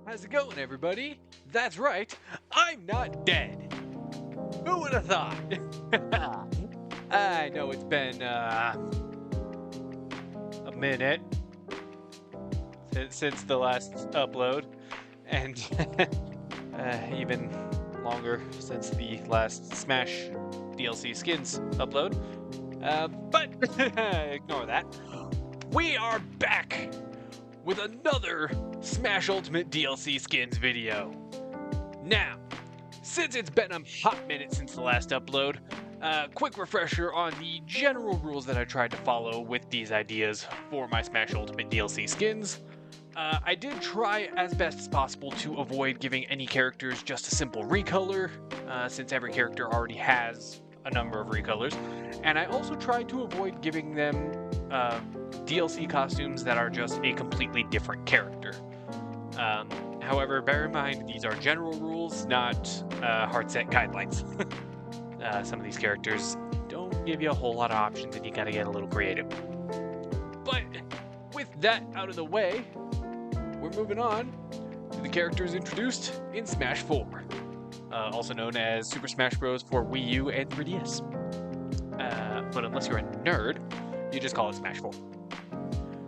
How's it going, everybody? That's right, I'm not dead. Who would have thought? I know it's been a minute since the last upload, and even longer since the last Smash DLC skins upload. But ignore that. We are back with another Smash Ultimate DLC skins video. Now, since it's been a hot minute since the last upload, quick refresher on the general rules that I tried to follow with these ideas for my Smash Ultimate DLC skins. I did try as best as possible to avoid giving any characters just a simple recolor, since every character already has a number of recolors, and I also tried to avoid giving them DLC costumes that are just a completely different character. However, bear in mind, these are general rules, not hard set guidelines. Some of these characters don't give you a whole lot of options and you gotta get a little creative. But with that out of the way, we're moving on to the characters introduced in Smash 4, also known as Super Smash Bros. For Wii U and 3DS. But unless you're a nerd, you just call it Smash 4.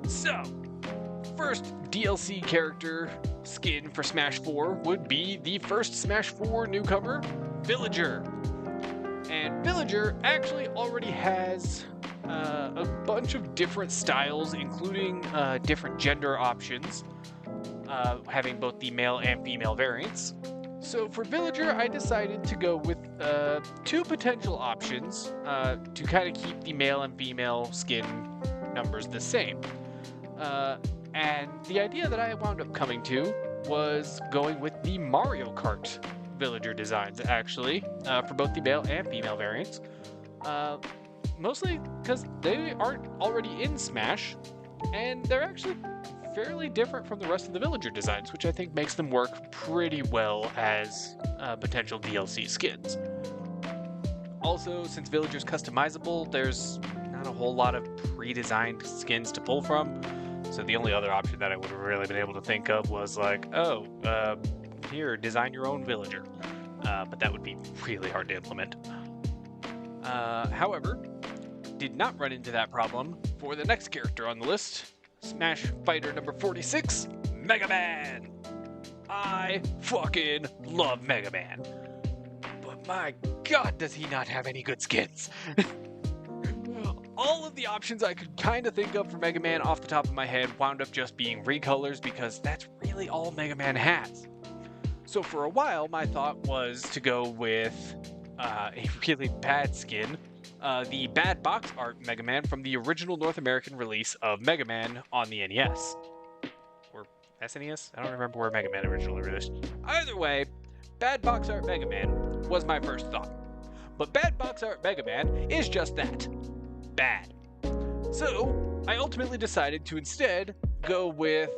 So, first DLC character skin for Smash 4 would be the first Smash 4 newcomer, Villager. And Villager actually already has a bunch of different styles, including different gender options, having both the male and female variants. So for Villager, I decided to go with two potential options to kind of keep the male and female skin numbers the same. And the idea that I wound up coming to was going with the Mario Kart Villager designs, actually, for both the male and female variants. Mostly because they aren't already in Smash, and they're actually fairly different from the rest of the Villager designs, which I think makes them work pretty well as potential DLC skins. Also, since Villager's customizable, there's not a whole lot of pre-designed skins to pull from, so the only other option that I would have really been able to think of was like, here, design your own Villager. But that would be really hard to implement. However, did not run into that problem for the next character on the list, Smash Fighter number 46, Mega Man! I fucking love Mega Man. But my god, does he not have any good skins! All of the options I could kind of think of for Mega Man off the top of my head wound up just being recolors because that's really all Mega Man has. So for a while, my thought was to go with a really bad skin, the bad box art Mega Man from the original North American release of Mega Man on the NES. Or SNES? I don't remember where Mega Man originally released. Either way, bad box art Mega Man was my first thought. But bad box art Mega Man is just that. Bad. So, I ultimately decided to instead go with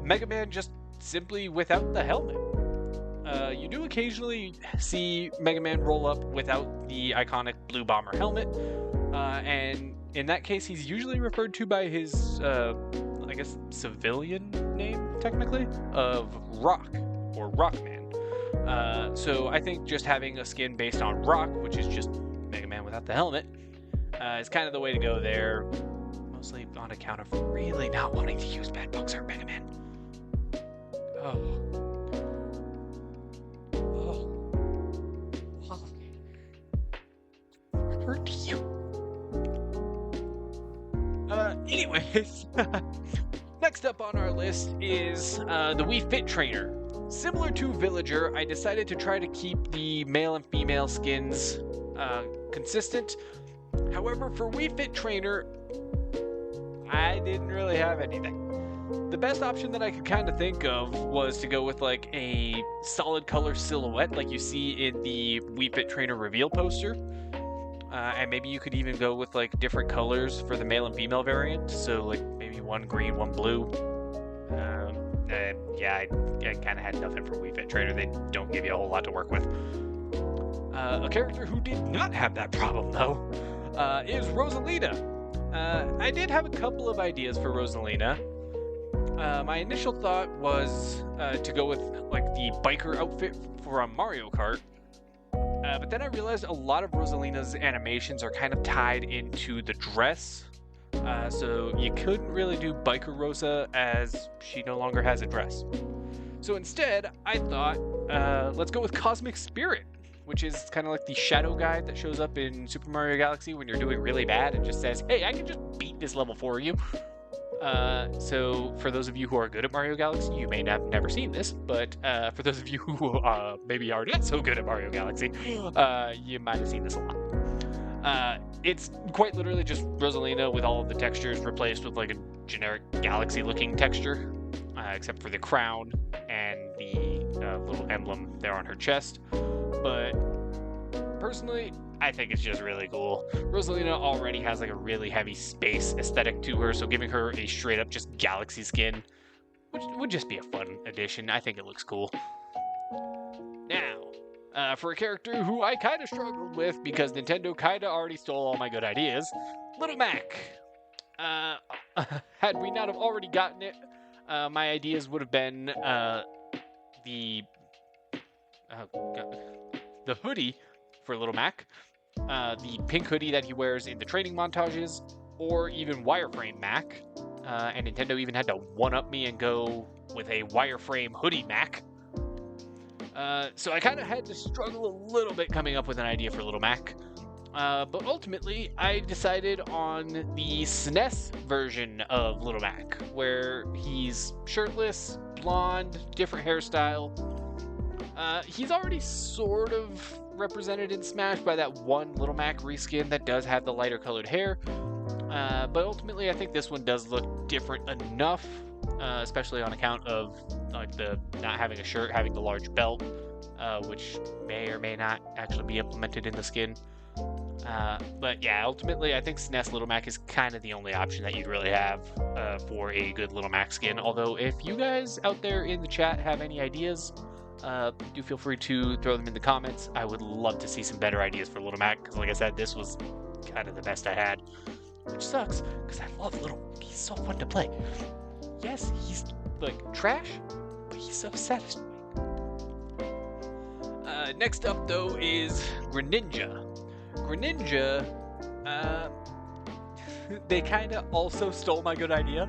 Mega Man just simply without the helmet. You do occasionally see Mega Man roll up without the iconic blue bomber helmet, and in that case he's usually referred to by his, I guess, civilian name, technically, of Rock, or Rockman. So I think just having a skin based on Rock, which is just Mega Man without the helmet, is kind of the way to go there, mostly on account of really not wanting to use bad box art Mega Man. Hurt you. Anyways, next up on our list is the Wii Fit Trainer. Similar to Villager, I decided to try to keep the male and female skins consistent. However, for Wii Fit Trainer, I didn't really have anything. The best option that I could kind of think of was to go with like a solid color silhouette like you see in the Wii Fit Trainer reveal poster. And maybe you could even go with like different colors for the male and female variant. So like maybe one green, one blue. I kind of had nothing for Wii Fit Trainer. They don't give you a whole lot to work with. A character who did not have that problem though is Rosalina. I did have a couple of ideas for Rosalina. My initial thought was to go with like the biker outfit from Mario Kart, but then I realized a lot of Rosalina's animations are kind of tied into the dress, so you couldn't really do biker Rosa as she no longer has a dress. So instead, I thought, let's go with Cosmic Spirit, which is kind of like the shadow guide that shows up in Super Mario Galaxy when you're doing really bad and just says, hey, I can just beat this level for you. So for those of you who are good at Mario Galaxy, you may have never seen this, but for those of you who maybe are not so good at Mario Galaxy, you might have seen this a lot. It's quite literally just Rosalina with all of the textures replaced with like a generic galaxy-looking texture, except for the crown and the little emblem there on her chest. But personally, I think it's just really cool. Rosalina already has like a really heavy space aesthetic to her, so giving her a straight up just galaxy skin would just be a fun addition. I think it looks cool. Now, for a character who I kind of struggled with because Nintendo kind of already stole all my good ideas, Little Mac. Had we not have already gotten it, my ideas would have been the hoodie for Little Mac, the pink hoodie that he wears in the training montages, or even wireframe Mac. And Nintendo even had to one-up me and go with a wireframe hoodie Mac. So I kind of had to struggle a little bit coming up with an idea for Little Mac. But ultimately, I decided on the SNES version of Little Mac, where he's shirtless, blonde, different hairstyle. He's already sort of represented in Smash by that one Little Mac reskin that does have the lighter colored hair. But ultimately, I think this one does look different enough, especially on account of like the not having a shirt, having the large belt, which may or may not actually be implemented in the skin. But yeah, ultimately, I think SNES Little Mac is kind of the only option that you'd really have for a good Little Mac skin. Although, if you guys out there in the chat have any ideas, do feel free to throw them in the comments. I would love to see some better ideas for Little Mac, because like I said, this was kind of the best I had. Which sucks, because I love Little Mac. He's so fun to play. Yes, he's like trash, but he's so satisfying. Next up, though, is Greninja. Greninja, they kind of also stole my good idea.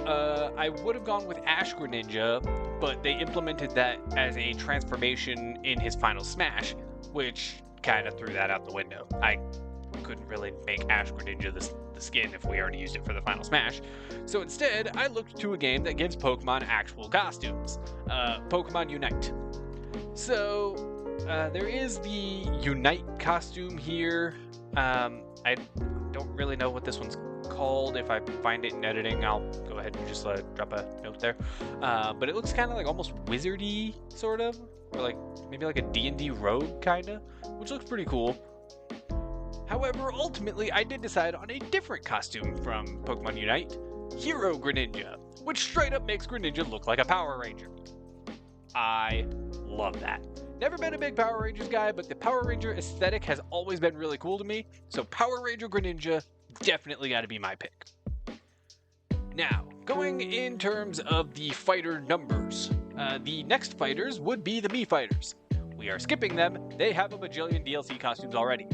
I would have gone with Ash Greninja, but they implemented that as a transformation in his final Smash, which kind of threw that out the window. I couldn't really make Ash Greninja the skin if we already used it for the final Smash. So instead, I looked to a game that gives Pokemon actual costumes, Pokemon Unite. So there is the Unite costume here. I don't really know what this one's called. If I find it in editing, I'll go ahead and just drop a note there. But it looks kind of like almost wizardy, sort of, or like maybe like a D&D rogue kind of, which looks pretty cool. However, ultimately, I did decide on a different costume from Pokemon Unite, Hero Greninja, which straight up makes Greninja look like a Power Ranger. I love that. Never been a big Power Rangers guy, but the Power Ranger aesthetic has always been really cool to me, so Power Ranger Greninja definitely got to be my pick. Now, going in terms of the fighter numbers, the next fighters would be the Mii fighters. We are skipping them, they have a bajillion DLC costumes already.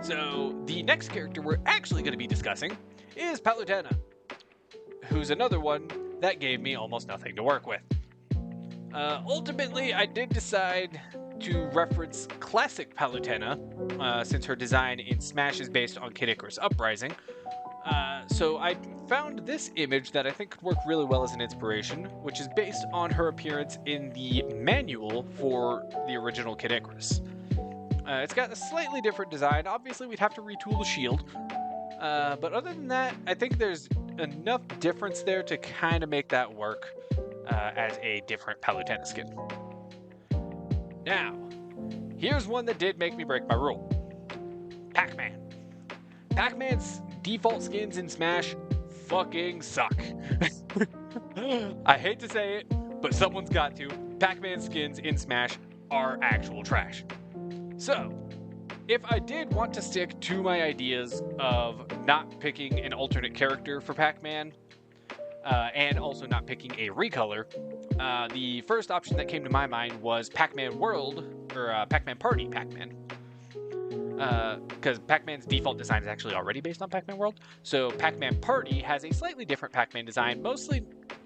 So, the next character we're actually going to be discussing is Palutena, who's another one that gave me almost nothing to work with. Ultimately, I did decide to reference classic Palutena, since her design in Smash is based on Kid Icarus Uprising. So I found this image that I think could work really well as an inspiration, which is based on her appearance in the manual for the original Kid Icarus. It's got a slightly different design. Obviously, we'd have to retool the shield. But other than that, I think there's enough difference there to kind of make that work as a different Palutena skin. Now, here's one that did make me break my rule. Pac-Man. Pac-Man's default skins in Smash fucking suck. I hate to say it, but someone's got to. Pac-Man skins in Smash are actual trash. So, if I did want to stick to my ideas of not picking an alternate character for Pac-Man, and also not picking a recolor, the first option that came to my mind was Pac-Man World, or Pac-Man Party Pac-Man. Because Pac-Man's default design is actually already based on Pac-Man World. So Pac-Man Party has a slightly different Pac-Man design, mostly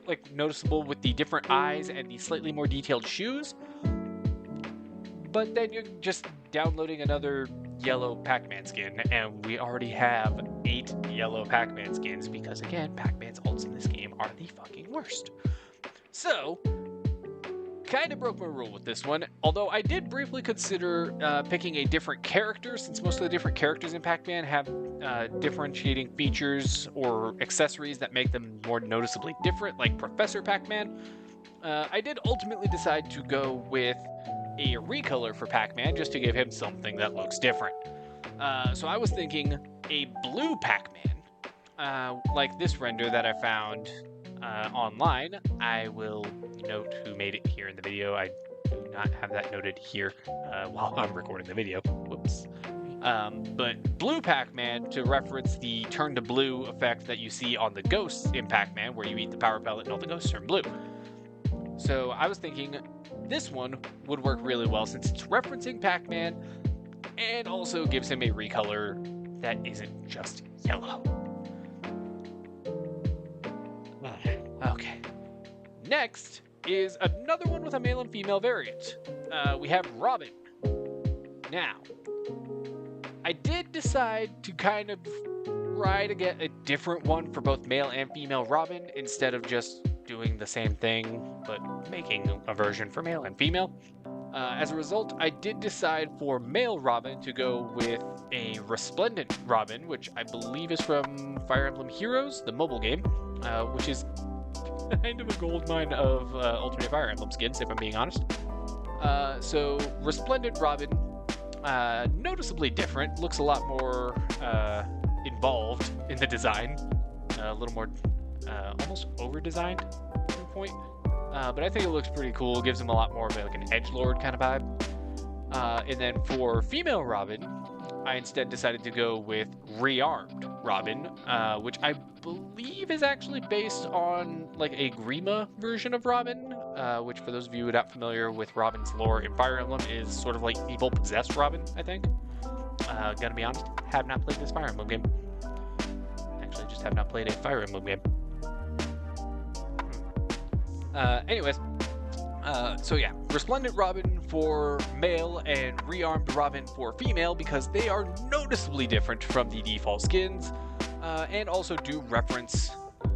like noticeable with the different eyes and the slightly more detailed shoes. But then you're just downloading another yellow Pac-Man skin, and we already have 8 yellow Pac-Man skins because, again, Pac-Man's ults in this game are the fucking worst. So, kind of broke my rule with this one, although I did briefly consider picking a different character, since most of the different characters in Pac-Man have differentiating features or accessories that make them more noticeably different, like Professor Pac-Man. I did ultimately decide to go with a recolor for Pac-Man just to give him something that looks different. So I was thinking a blue Pac-Man, like this render that I found online. I will note who made it here in the video. I do not have that noted here while I'm recording the video. Whoops. But blue Pac-Man, to reference the turn to blue effect that you see on the ghosts in Pac-Man, where you eat the power pellet and all the ghosts turn blue. So I was thinking this one would work really well since it's referencing Pac-Man and also gives him a recolor that isn't just yellow. Okay. Next is another one with a male and female variant. We have Robin. Now, I did decide to kind of try to get a different one for both male and female Robin instead of just doing the same thing, but making a version for male and female. As a result, I did decide for male Robin to go with a Resplendent Robin, which I believe is from Fire Emblem Heroes, the mobile game, which is kind of a goldmine of Ultimate Fire Emblem skins, if I'm being honest. So Resplendent Robin, noticeably different, looks a lot more involved in the design, a little more almost over-designed to a point, but I think it looks pretty cool. Gives him a lot more of like an edgelord kind of vibe. And then for female Robin, I instead decided to go with Rearmed Robin, which I believe is actually based on like a Grima version of Robin, which for those of you who are not familiar with Robin's lore in Fire Emblem is sort of like evil possessed Robin, I think. Gonna be honest, have not played this Fire Emblem game. Actually, just have not played a Fire Emblem game. Anyways, so yeah, Resplendent Robin for male and Rearmed Robin for female because they are noticeably different from the default skins, and also do reference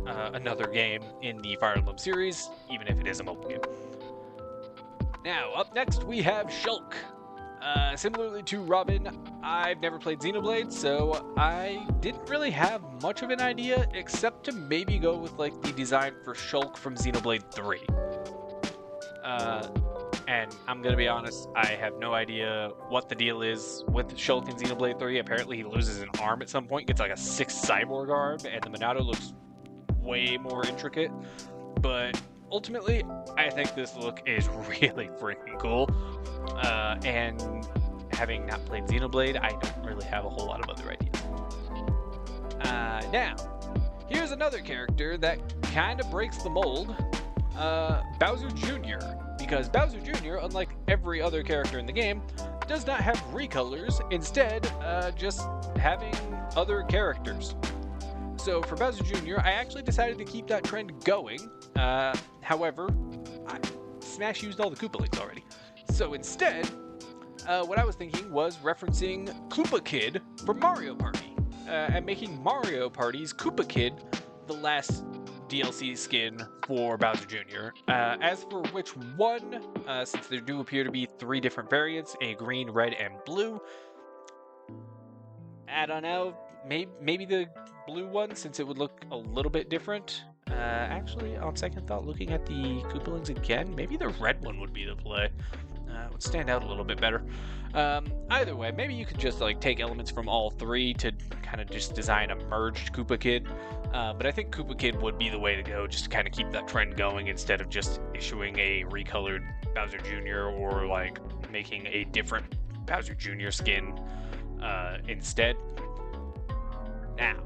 another game in the Fire Emblem series, even if it is a mobile game. Now, up next we have Shulk. Similarly to Robin, I've never played Xenoblade, so I didn't really have much of an idea except to maybe go with like the design for Shulk from Xenoblade 3. And I'm gonna be honest, I have no idea what the deal is with Shulk in Xenoblade 3. Apparently he loses an arm at some point, gets like a 6th cyborg arm, and the Monado looks way more intricate. But ultimately, I think this look is really freaking cool. And having not played Xenoblade, I don't really have a whole lot of other ideas. Now, here's another character that kind of breaks the mold. Bowser Jr. Because Bowser Jr., unlike every other character in the game, does not have recolors, instead, just having other characters. So for Bowser Jr., I actually decided to keep that trend going. However, Smash used all the Koopalings already. So instead, what I was thinking was referencing Koopa Kid from Mario Party, and making Mario Party's Koopa Kid the last DLC skin for Bowser Jr. As for which one, since there do appear to be 3 different variants, a green, red, and blue, I don't know, maybe the blue one, since it would look a little bit different. Actually, on second thought, looking at the Koopalings again, maybe the red one would be the play. It would stand out a little bit better. Either way, maybe you could just like take elements from all 3 to kind of just design a merged Koopa Kid. But I think Koopa Kid would be the way to go, just to kind of keep that trend going instead of just issuing a recolored Bowser Jr. or like making a different Bowser Jr. skin instead. Now,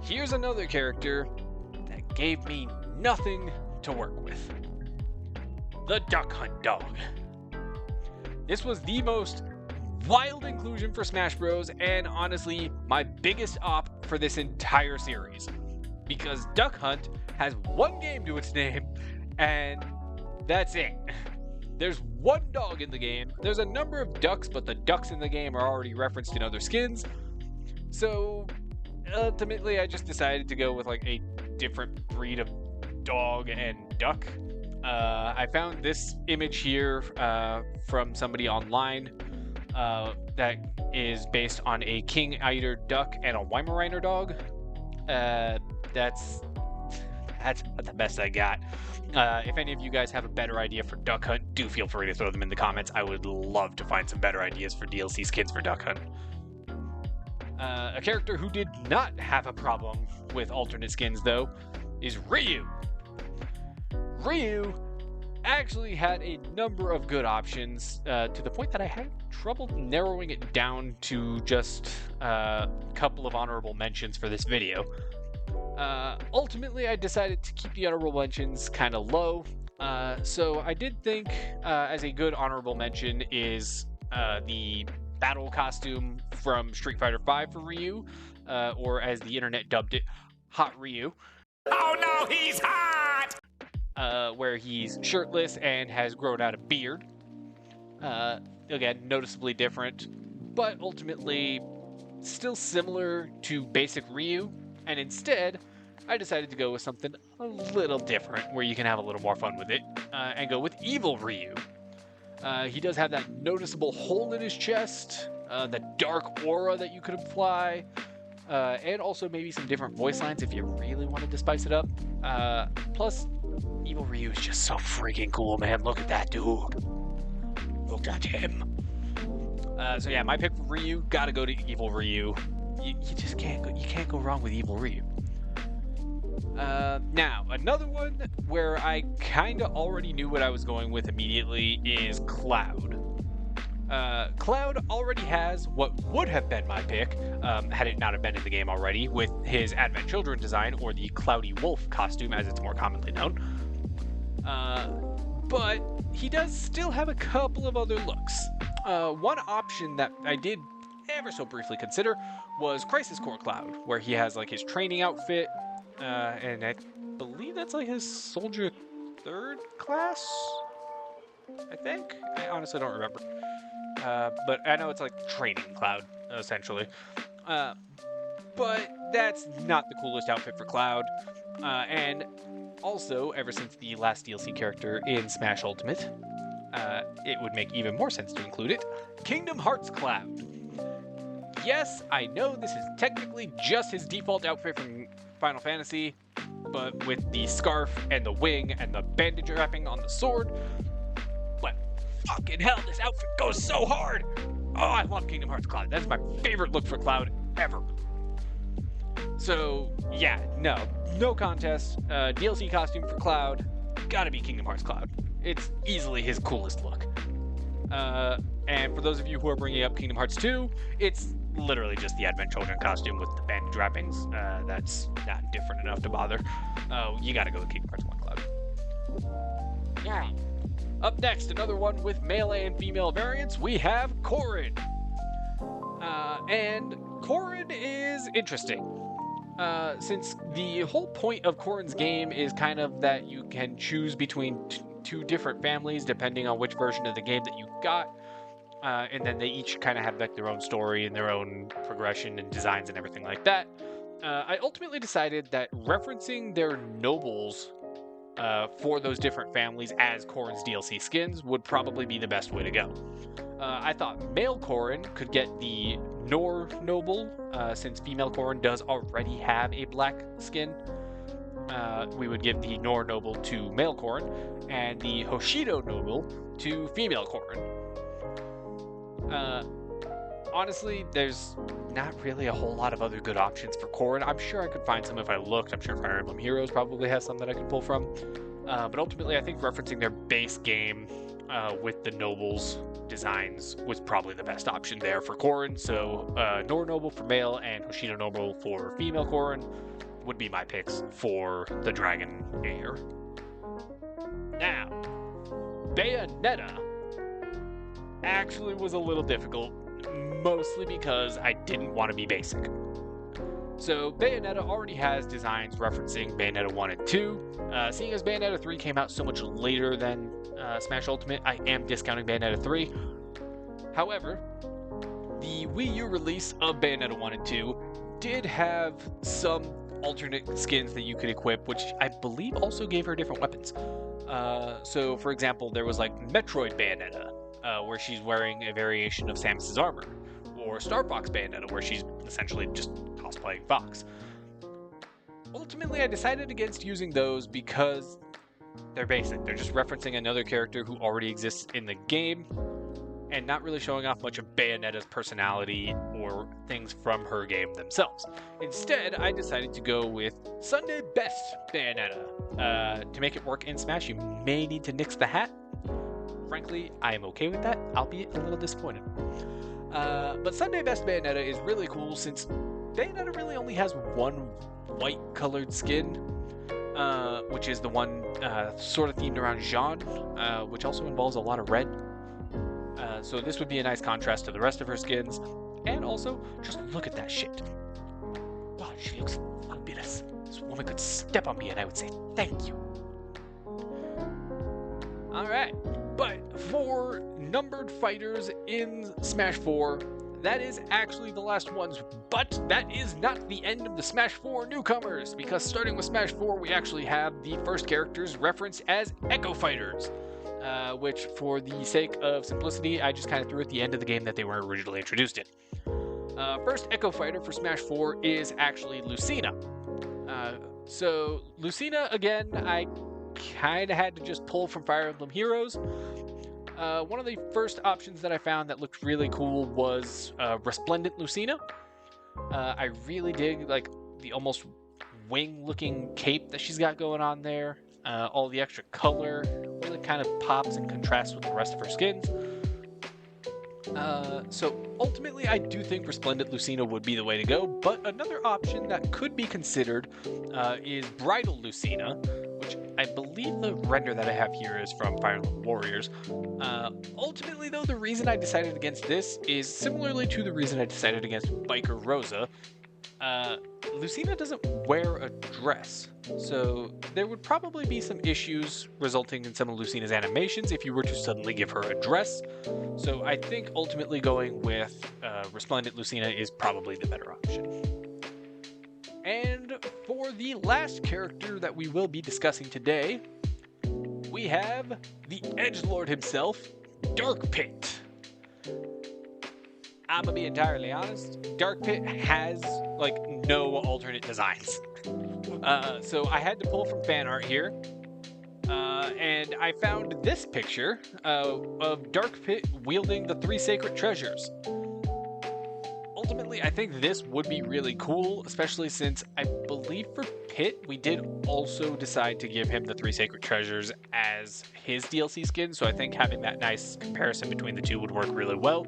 here's another character that gave me nothing to work with. The Duck Hunt Dog. This was the most wild inclusion for Smash Bros. And honestly, my biggest op for this entire series. Because Duck Hunt has one game to its name, and that's it. There's one dog in the game. There's a number of ducks, but the ducks in the game are already referenced in other skins. So ultimately, I just decided to go with like a different breed of dog and duck. I found this image here from somebody online that is based on a King Eider duck and a Weimaraner dog. That's the best I got. If any of you guys have a better idea for Duck Hunt, do feel free to throw them in the comments. I would love to find some better ideas for DLC skins for Duck Hunt. A character who did not have a problem with alternate skins, though, is Ryu. Ryu actually had a number of good options, to the point that I had trouble narrowing it down to just a couple of honorable mentions for this video. Ultimately, I decided to keep the honorable mentions kind of low, so I did think as a good honorable mention is the battle costume from Street Fighter V for Ryu, or as the internet dubbed it, Hot Ryu. Oh no, he's hot! Where he's shirtless and has grown out a beard. Again, noticeably different, but ultimately still similar to basic Ryu. And instead, I decided to go with something a little different, where you can have a little more fun with it, and go with Evil Ryu. He does have that noticeable hole in his chest, the dark aura that you could apply, and also maybe some different voice lines if you really wanted to spice it up. Plus, Evil Ryu is just so freaking cool, man. Look at that dude. Look at him. So yeah, my pick for Ryu, gotta go to Evil Ryu. You just can't go wrong with Evil Ryu. Now, another one where I kind of already knew what I was going with immediately is Cloud. Cloud already has what would have been my pick, had it not have been in the game already, with his Advent Children design, or the Cloudy Wolf costume as it's more commonly known. But he does still have a couple of other looks. One option that I did ever so briefly consider was Crisis Core Cloud, where he has like his training outfit, and I believe that's like his Soldier 3rd class, I think? I honestly don't remember. But I know it's like training Cloud, essentially. But that's not the coolest outfit for Cloud. And also, ever since the last DLC character in Smash Ultimate, it would make even more sense to include it, Kingdom Hearts Cloud. Yes, I know this is technically just his default outfit from Final Fantasy, but with the scarf and the wing and the bandage wrapping on the sword. But fucking hell, this outfit goes so hard! Oh, I love Kingdom Hearts Cloud. That's my favorite look for Cloud ever. So, yeah, no contest. DLC costume for Cloud, gotta be Kingdom Hearts Cloud. It's easily his coolest look. And for those of you who are bringing up Kingdom Hearts 2, it's literally just the Advent Children costume with the bandage wrappings. That's not different enough to bother. You gotta go with Kingdom Hearts 1 Cloud. Yeah. Up next, another one with male and female variants, we have Corrin. And Corrin is interesting. Since the whole point of Corrin's game is kind of that you can choose between two different families depending on which version of the game that you got. And then they each kind of have like their own story and their own progression and designs and everything like that. I ultimately decided that referencing their nobles for those different families as Corrin's DLC skins would probably be the best way to go. I thought male Corrin could get the Nor noble, since female Corrin does already have a black skin. We would give the Nor noble to male Corrin, and the Hoshido noble to female Corrin. Honestly, there's not really a whole lot of other good options for Corrin. I'm sure I could find some if I looked. I'm sure Fire Emblem Heroes probably has some that I could pull from. But ultimately, I think referencing their base game with the nobles designs was probably the best option there for Corrin. So Nor Noble for male and Hoshino Noble for female Corrin would be my picks for the Dragon Heir. Now, Bayonetta actually was a little difficult, mostly because I didn't want to be basic. So Bayonetta already has designs referencing Bayonetta 1 and 2. Seeing as Bayonetta 3 came out so much later than Smash Ultimate, I am discounting Bayonetta 3. However, the Wii U release of Bayonetta 1 and 2 did have some alternate skins that you could equip, which I believe also gave her different weapons. So, for example, there was like Metroid Bayonetta, where she's wearing a variation of Samus's armor, or Star Fox Bayonetta, where she's essentially just cosplaying Fox. Ultimately, I decided against using those because they're basic. They're just referencing another character who already exists in the game, and not really showing off much of Bayonetta's personality or things from her game themselves. Instead, I decided to go with Sunday Best Bayonetta. To make it work in Smash, you may need to nix the hat. Frankly, I am okay with that, albeit a little disappointed. But Sunday Best Bayonetta is really cool since Bayonetta really only has one white colored skin, which is the one sort of themed around Jean, which also involves a lot of red. So this would be a nice contrast to the rest of her skins. And also, just look at that shit. God, she looks fabulous. This woman could step on me and I would say thank you. Alright, but for numbered fighters in Smash 4, that is actually the last ones, but that is not the end of the Smash 4 newcomers, because starting with Smash 4, we actually have the first characters referenced as Echo Fighters, which, for the sake of simplicity, I just kind of threw at the end of the game that they were originally introduced in. First Echo Fighter for Smash 4 is actually Lucina. So Lucina, again, I kind of had to just pull from Fire Emblem Heroes. One of the first options that I found that looked really cool was Resplendent Lucina. I really dig like the almost wing-looking cape that she's got going on there. All the extra color really kind of pops and contrasts with the rest of her skins. So ultimately, I do think Resplendent Lucina would be the way to go, but another option that could be considered is Bridal Lucina, which I believe the render that I have here is from Fire Emblem Warriors. Ultimately, though, the reason I decided against this is similarly to the reason I decided against Biker Rosa. Lucina doesn't wear a dress, so there would probably be some issues resulting in some of Lucina's animations if you were to suddenly give her a dress. So I think ultimately going with Resplendent Lucina is probably the better option. And for the last character that we will be discussing today, we have the Edgelord himself, Dark Pit. I'm gonna be entirely honest, Dark Pit has like no alternate designs. So I had to pull from fan art here. And I found this picture of Dark Pit wielding the 3 sacred treasures. Ultimately, I think this would be really cool, especially since I believe for Pit, we did also decide to give him the 3 sacred treasures as his DLC skin, so I think having that nice comparison between the two would work really well,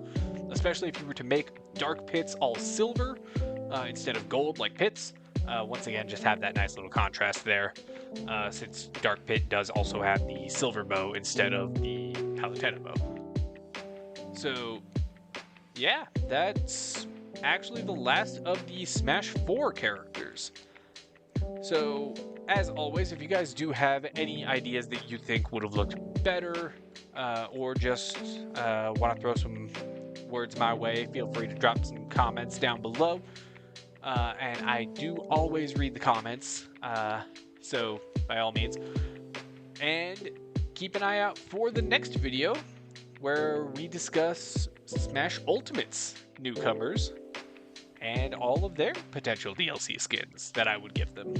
especially if you were to make Dark Pits all silver instead of gold like Pit's. Once again, just have that nice little contrast there, since Dark Pit does also have the silver bow instead of the Palutena bow. So, yeah, that's actually the last of the Smash 4 characters. So, as always, if you guys do have any ideas that you think would have looked better, or just want to throw some words my way, feel free to drop some comments down below. And I do always read the comments, so by all means. And keep an eye out for the next video, where we discuss Smash Ultimate's newcomers and all of their potential DLC skins that I would give them.